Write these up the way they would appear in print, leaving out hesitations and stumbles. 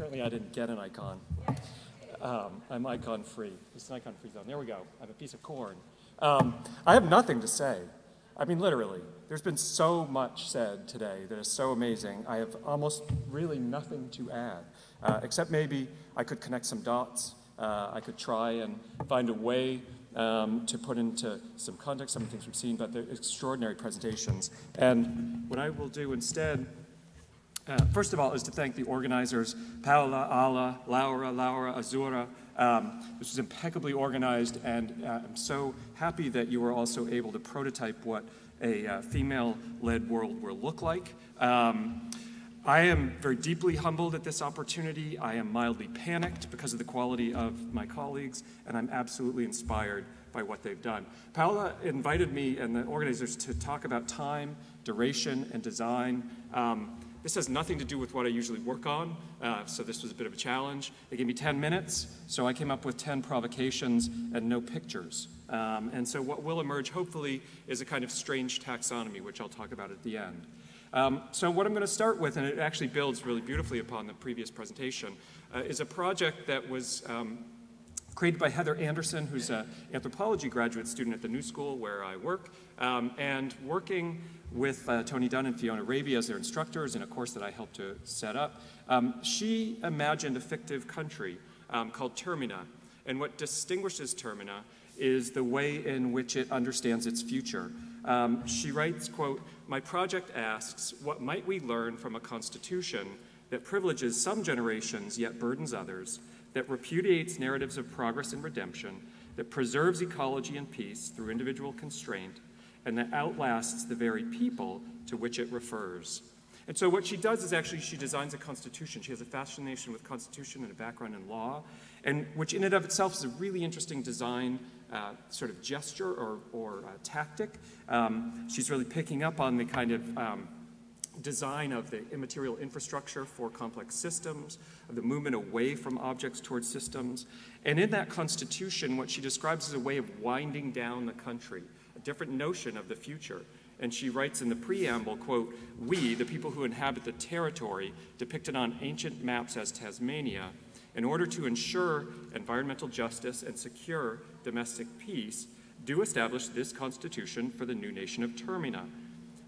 Apparently I didn't get an icon. I'm icon free. It's an icon free zone. There we go. I have a piece of corn. I have nothing to say. I mean, literally. There's been so much said today that is so amazing. I have almost really nothing to add, except maybe I could connect some dots. I could try and find a way to put into some context some of the things we've seen, but they're extraordinary presentations. And what I will do instead, first of all, is to thank the organizers, Paola, Ala, Laura, Azura. This was impeccably organized, and I'm so happy that you were also able to prototype what a female-led world will look like. I am very deeply humbled at this opportunity. I am mildly panicked because of the quality of my colleagues, and I'm absolutely inspired by what they've done. Paola invited me and the organizers to talk about time, duration, and design. This has nothing to do with what I usually work on, so this was a bit of a challenge. They gave me 10 minutes, so I came up with 10 provocations and no pictures. And so what will emerge, hopefully, is a kind of strange taxonomy, which I'll talk about at the end. So what I'm going to start with, and it actually builds really beautifully upon the previous presentation, is a project that was created by Heather Anderson, who's an anthropology graduate student at the New School where I work, and working with Tony Dunn and Fiona Raby as their instructors in a course that I helped to set up. She imagined a fictive country called Termina, and what distinguishes Termina is the way in which it understands its future. She writes, quote, "My project asks, what might we learn from a constitution that privileges some generations yet burdens others, that repudiates narratives of progress and redemption, that preserves ecology and peace through individual constraint, and that outlasts the very people to which it refers." And so what she does is actually she designs a constitution. She has a fascination with constitution and a background in law, and which in and of itself is a really interesting design sort of gesture or tactic. She's really picking up on the kind of design of the immaterial infrastructure for complex systems, of the movement away from objects towards systems. And in that constitution, what she describes as a way of winding down the country, a different notion of the future. And she writes in the preamble, quote, "We, the people who inhabit the territory depicted on ancient maps as Tasmania, in order to ensure environmental justice and secure domestic peace, do establish this constitution for the new nation of Termina.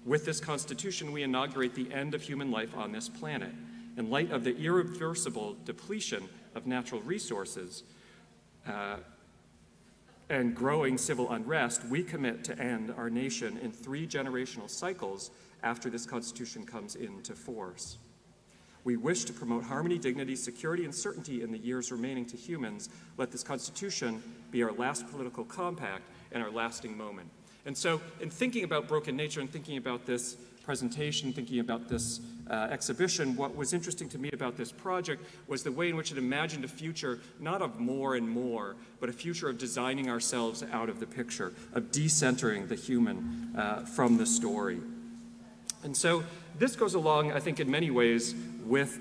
With this constitution, we inaugurate the end of human life on this planet. In light of the irreversible depletion of natural resources and growing civil unrest, we commit to end our nation in 3 generational cycles after this constitution comes into force. We wish to promote harmony, dignity, security, and certainty in the years remaining to humans. Let this constitution be our last political compact and our lasting moment." And so in thinking about broken nature and thinking about this presentation, thinking about this exhibition, what was interesting to me about this project was the way in which it imagined a future not of more and more, but a future of designing ourselves out of the picture, of decentering the human from the story. And so this goes along, I think, in many ways with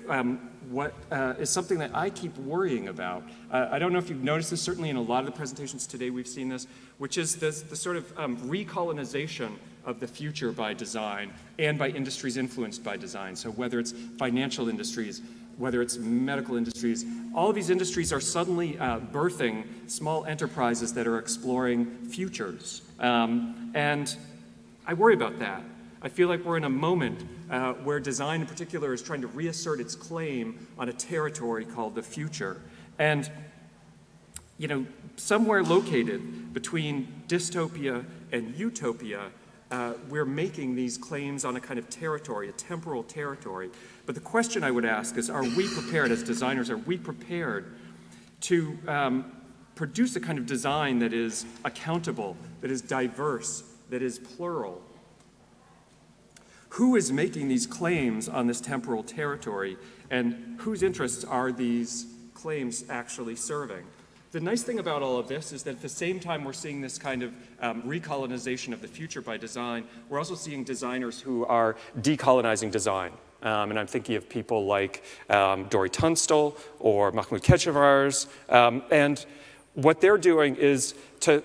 what is something that I keep worrying about. I don't know if you've noticed this, certainly in a lot of the presentations today we've seen this, which is the sort of recolonization of the future by design and by industries influenced by design. So whether it's financial industries, whether it's medical industries, all of these industries are suddenly birthing small enterprises that are exploring futures. And I worry about that. I feel like we're in a moment where design in particular is trying to reassert its claim on a territory called the future. And, you know, somewhere located between dystopia and utopia, we're making these claims on a kind of territory, a temporal territory. But the question I would ask is, are we prepared as designers, are we prepared to produce a kind of design that is accountable, that is diverse, that is plural? Who is making these claims on this temporal territory, and whose interests are these claims actually serving? The nice thing about all of this is that at the same time we're seeing this kind of recolonization of the future by design, we're also seeing designers who are decolonizing design. And I'm thinking of people like Dori Tunstall or Mahmoud Kechevarz. And what they're doing is to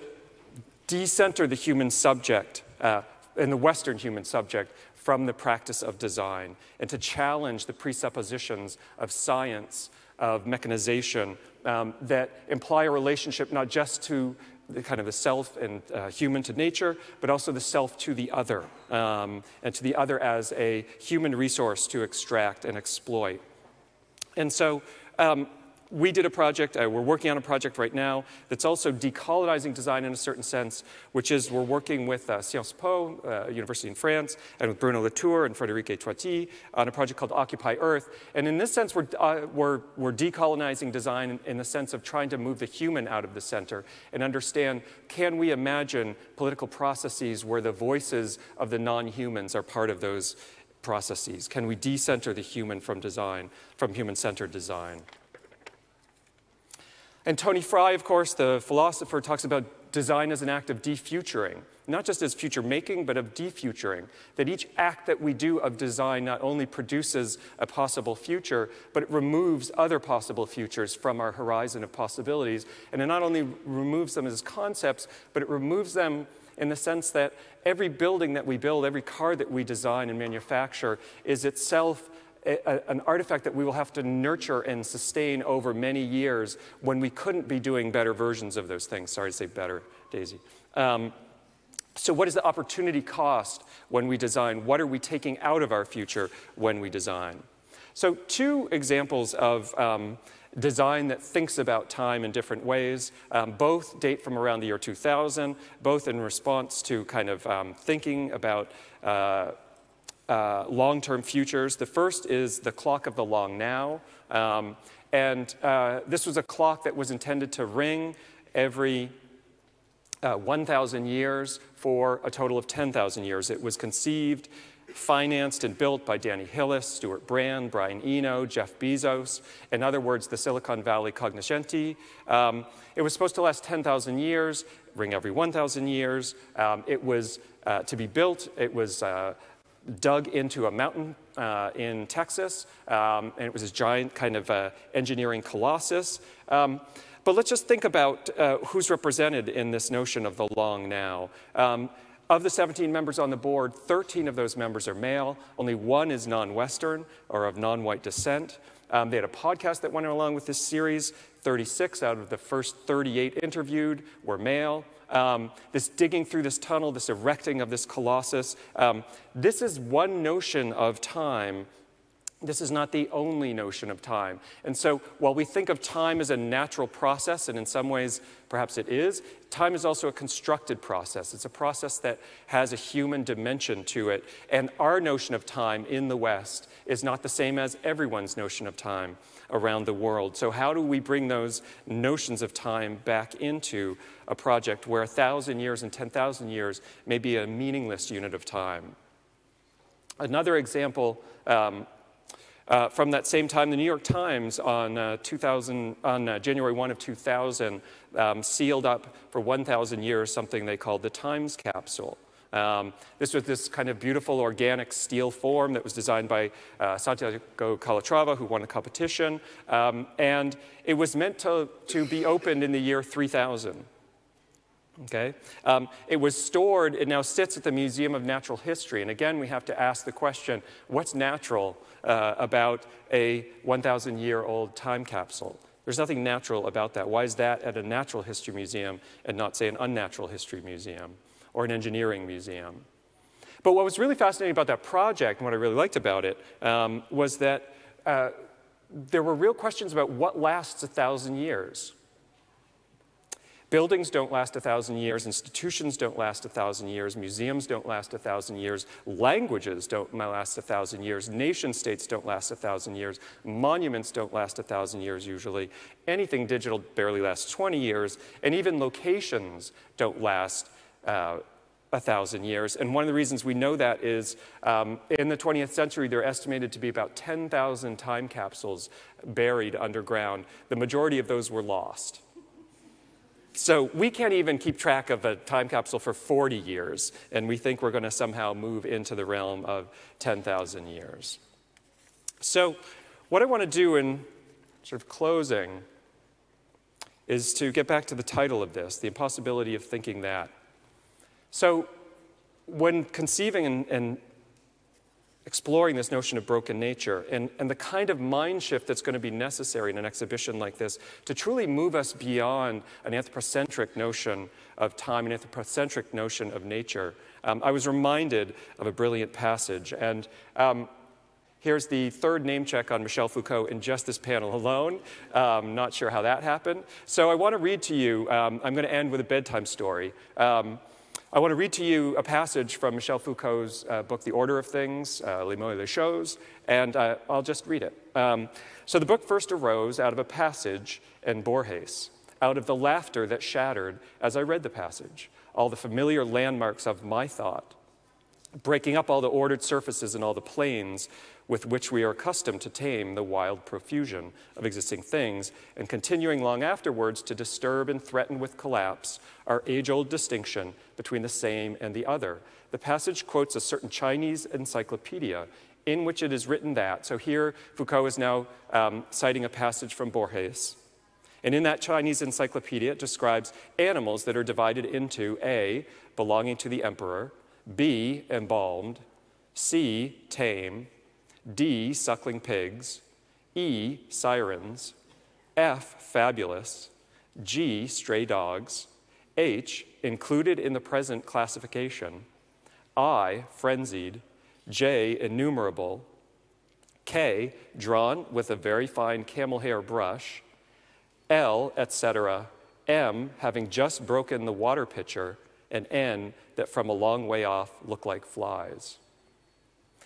decenter the human subject and the Western human subject from the practice of design and to challenge the presuppositions of science, of mechanization, that imply a relationship not just to the kind of the self and human to nature, but also the self to the other, and to the other as a human resource to extract and exploit. And so we did a project, we're working on a project right now that's also decolonizing design in a certain sense, which is we're working with Sciences Po, University in France, and with Bruno Latour and Frédéric Étoiti on a project called Occupy Earth. And in this sense, we're decolonizing design in the sense of trying to move the human out of the center and understand, can we imagine political processes where the voices of the non-humans are part of those processes? Can we decenter the human from design, from human-centered design? And Tony Fry, of course, the philosopher, talks about design as an act of defuturing, not just as future making, but of defuturing, that each act that we do of design not only produces a possible future, but it removes other possible futures from our horizon of possibilities. And it not only removes them as concepts, but it removes them in the sense that every building that we build, every car that we design and manufacture is itself an artifact that we will have to nurture and sustain over many years when we couldn't be doing better versions of those things. Sorry to say better, Daisy. So what is the opportunity cost when we design? What are we taking out of our future when we design? So two examples of design that thinks about time in different ways. Both date from around the year 2000, both in response to kind of thinking about long-term futures. The first is the clock of the long now. This was a clock that was intended to ring every 1,000 years for a total of 10,000 years. It was conceived, financed, and built by Danny Hillis, Stuart Brand, Brian Eno, Jeff Bezos. In other words, the Silicon Valley cognoscenti. It was supposed to last 10,000 years, ring every 1,000 years. It was to be built. It was dug into a mountain in Texas, and it was this giant kind of engineering colossus. But let's just think about who's represented in this notion of the long now. Of the 17 members on the board, 13 of those members are male. Only one is non-Western or of non-white descent. They had a podcast that went along with this series. 36 out of the first 38 interviewed were male. This digging through this tunnel, this erecting of this colossus, this is one notion of time. This is not the only notion of time. And so while we think of time as a natural process, and in some ways perhaps it is, time is also a constructed process. It's a process that has a human dimension to it. And our notion of time in the West is not the same as everyone's notion of time around the world. So how do we bring those notions of time back into a project where 1,000 years and 10,000 years may be a meaningless unit of time? Another example from that same time, the New York Times on January 1 of 2000 sealed up for 1,000 years something they called the Times capsule. This was this kind of beautiful organic steel form that was designed by Santiago Calatrava, who won a competition. And it was meant to be opened in the year 3000. Okay? It was stored, it now sits at the Museum of Natural History. And again, we have to ask the question, what's natural about a 1,000-year-old time capsule? There's nothing natural about that. Why is that at a natural history museum and not, say, an unnatural history museum or an engineering museum? But what was really fascinating about that project, and what I really liked about it, was that there were real questions about what lasts 1,000 years. Buildings don't last 1,000 years, institutions don't last 1,000 years, museums don't last 1,000 years, languages don't last 1,000 years, nation states don't last 1,000 years, monuments don't last 1,000 years usually, anything digital barely lasts 20 years, and even locations don't last 1,000 years. And one of the reasons we know that is in the 20th century, there are estimated to be about 10,000 time capsules buried underground. The majority of those were lost. So we can't even keep track of a time capsule for 40 years, and we think we're going to somehow move into the realm of 10,000 years. So what I want to do in sort of closing is to get back to the title of this, the impossibility of thinking that. So when conceiving and exploring this notion of broken nature and the kind of mind shift that's going to be necessary in an exhibition like this to truly move us beyond an anthropocentric notion of time, an anthropocentric notion of nature. I was reminded of a brilliant passage, and here's the third name check on Michel Foucault in just this panel alone. Not sure how that happened. So I want to read to you, I'm going to end with a bedtime story. I want to read to you a passage from Michel Foucault's book, The Order of Things, Les Mots et les Choses, and I'll just read it. So the book first arose out of a passage in Borges, out of the laughter that shattered as I read the passage, all the familiar landmarks of my thought, breaking up all the ordered surfaces and all the planes with which we are accustomed to tame the wild profusion of existing things, and continuing long afterwards to disturb and threaten with collapse our age-old distinction between the same and the other. The passage quotes a certain Chinese encyclopedia in which it is written that, so here Foucault is now citing a passage from Borges, and in that Chinese encyclopedia it describes animals that are divided into A, belonging to the emperor, B, embalmed, C, tame, D, suckling pigs, E, sirens, F, fabulous, G, stray dogs, H, included in the present classification, I, frenzied, J, innumerable, K, drawn with a very fine camel hair brush, L, etc., M, having just broken the water pitcher, and N, that from a long way off look like flies.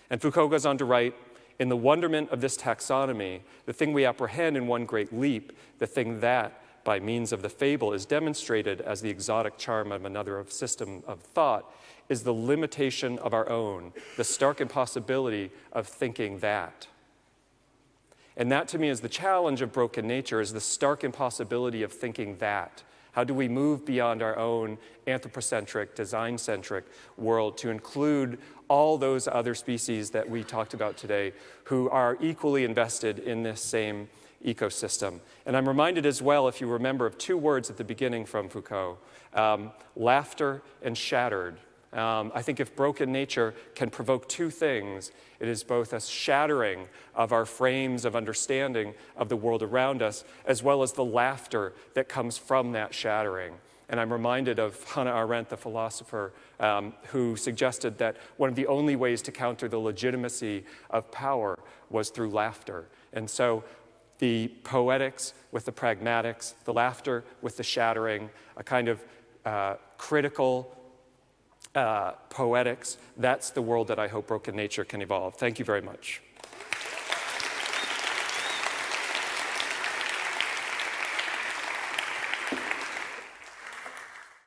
And Foucault goes on to write, in the wonderment of this taxonomy, the thing we apprehend in one great leap, the thing that, by means of the fable, is demonstrated as the exotic charm of another system of thought, is the limitation of our own, the stark impossibility of thinking that. And that, to me, is the challenge of broken nature, is the stark impossibility of thinking that. How do we move beyond our own anthropocentric, design-centric world to include all those other species that we talked about today who are equally invested in this same ecosystem? And I'm reminded as well, if you remember, of two words at the beginning from Foucault, laughter and shattered. I think if broken nature can provoke two things, it is both a shattering of our frames of understanding of the world around us, as well as the laughter that comes from that shattering. And I'm reminded of Hannah Arendt, the philosopher, who suggested that one of the only ways to counter the legitimacy of power was through laughter. And so the poetics with the pragmatics, the laughter with the shattering, a kind of critical poetics, that's the world that I hope broken nature can evolve. Thank you very much.